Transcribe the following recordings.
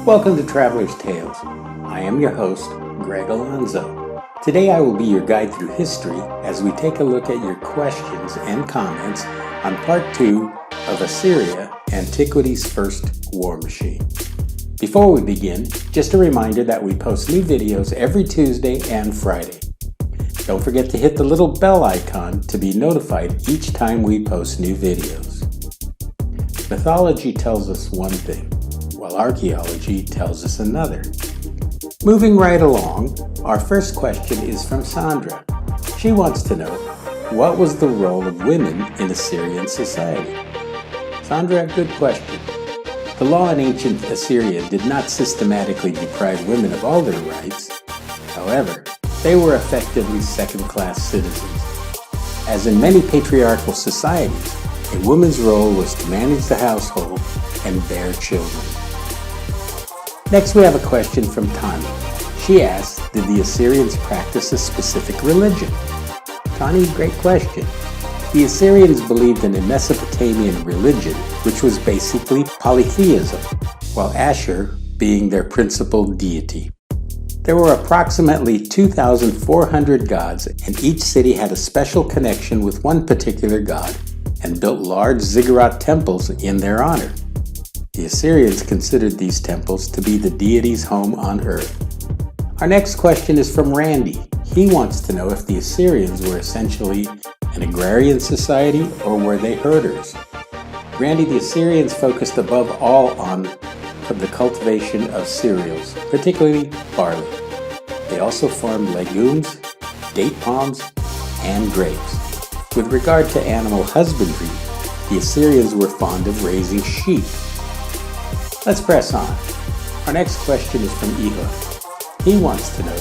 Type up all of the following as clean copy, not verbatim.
Welcome to Traveler's Tales. I am your host, Greg Alonzo. Today I will be your guide through history as we take a look at your questions and comments on part 2 of Assyria, Antiquity's first war machine. Before we begin, just a reminder that we post new videos every Tuesday and Friday. Don't forget to hit the little bell icon to be notified each time we post new videos. Mythology tells us one thing, while archaeology tells us another. Moving right along, our first question is from Sandra. She wants to know, what was the role of women in Assyrian society? Sandra, good question. The law in ancient Assyria did not systematically deprive women of all their rights. However, they were effectively second-class citizens. As in many patriarchal societies, a woman's role was to manage the household and bear children. Next, we have a question from Tani. She asks, did the Assyrians practice a specific religion? Tani, great question. The Assyrians believed in a Mesopotamian religion, which was basically polytheism, while Ashur being their principal deity. There were approximately 2,400 gods, and each city had a special connection with one particular god and built large ziggurat temples in their honor. The Assyrians considered these temples to be the deity's home on earth. Our next question is from Randy. He wants to know if the Assyrians were essentially an agrarian society or were they herders? Randy, the Assyrians focused above all on the cultivation of cereals, particularly barley. They also farmed legumes, date palms, and grapes. With regard to animal husbandry, the Assyrians were fond of raising sheep. Let's press on. Our next question is from Ehud. He wants to know,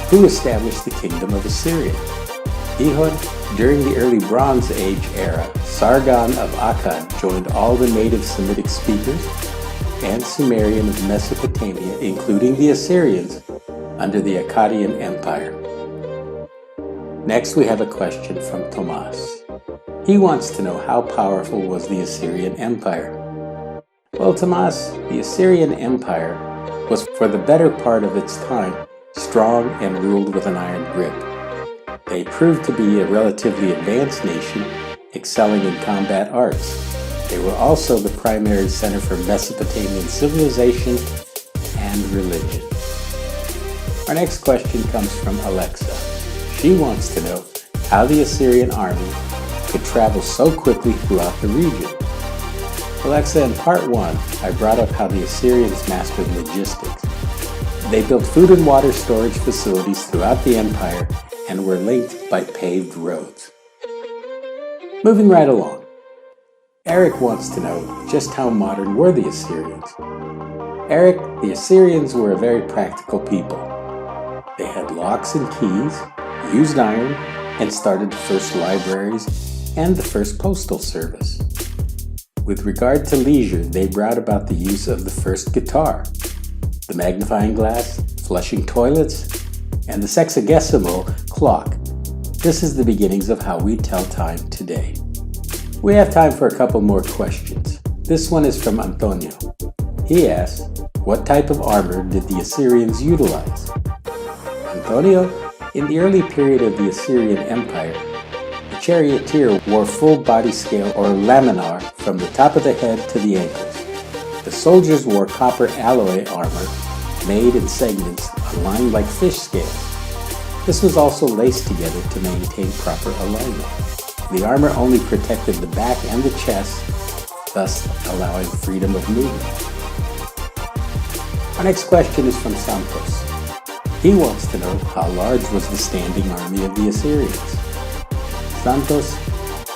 who established the kingdom of Assyria? Ehud, during the early Bronze Age era, Sargon of Akkad joined all the native Semitic speakers and Sumerian of Mesopotamia, including the Assyrians, under the Akkadian Empire. Next, we have a question from Tomas. He wants to know, how powerful was the Assyrian Empire? Well, Tomas, the Assyrian Empire was, for the better part of its time, strong and ruled with an iron grip. They proved to be a relatively advanced nation, excelling in combat arts. They were also the primary center for Mesopotamian civilization and religion. Our next question comes from Alexa. She wants to know how the Assyrian army could travel so quickly throughout the region. Alexa, in part 1, I brought up how the Assyrians mastered logistics. They built food and water storage facilities throughout the empire and were linked by paved roads. Moving right along, Eric wants to know just how modern were the Assyrians. Eric, the Assyrians were a very practical people. They had locks and keys, used iron, and started the first libraries and the first postal service. With regard to leisure, they brought about the use of the first guitar, the magnifying glass, flushing toilets, and the sexagesimal clock. This is the beginnings of how we tell time today. We have time for a couple more questions. This one is from Antonio. He asks, what type of armor did the Assyrians utilize? Antonio, in the early period of the Assyrian Empire, the charioteer wore full body scale or laminar from the top of the head to the ankles. The soldiers wore copper alloy armor made in segments aligned like fish scales. This was also laced together to maintain proper alignment. The armor only protected the back and the chest, thus allowing freedom of movement. Our next question is from Santos. He wants to know, how large was the standing army of the Assyrians? Santos,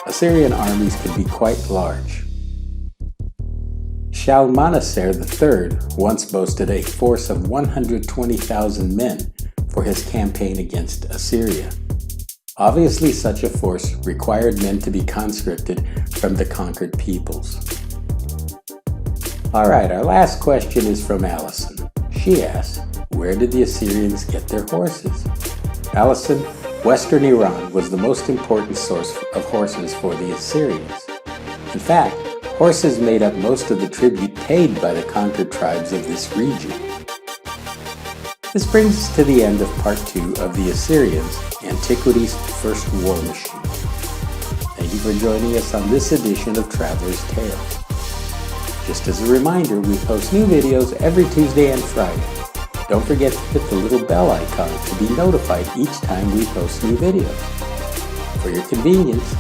Assyrian armies could be quite large. Shalmaneser III once boasted a force of 120,000 men for his campaign against Assyria. Obviously, such a force required men to be conscripted from the conquered peoples. Alright, our last question is from Allison. She asks, where did the Assyrians get their horses? Allison, Western Iran was the most important source of horses for the Assyrians. In fact, Horses made up most of the tribute paid by the conquered tribes of this region. This brings us to the end of part 2 of the Assyrians, Antiquity's first war machine. Thank you for joining us on this edition of Traveler's Tales. Just as a reminder, we post new videos every Tuesday and Friday. Don't forget to hit the little bell icon to be notified each time we post new videos. For your convenience,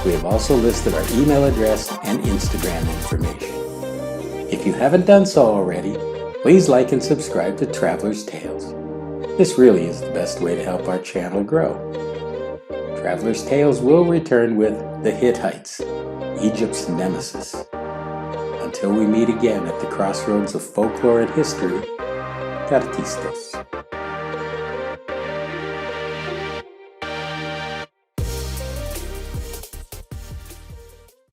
we have also listed our email address and Instagram information. If you haven't done so already, please like and subscribe to Traveler's Tales. This really is the best way to help our channel grow. Traveler's Tales will return with the Hittites, Egypt's nemesis. Until we meet again at the crossroads of folklore and history, Cartistos.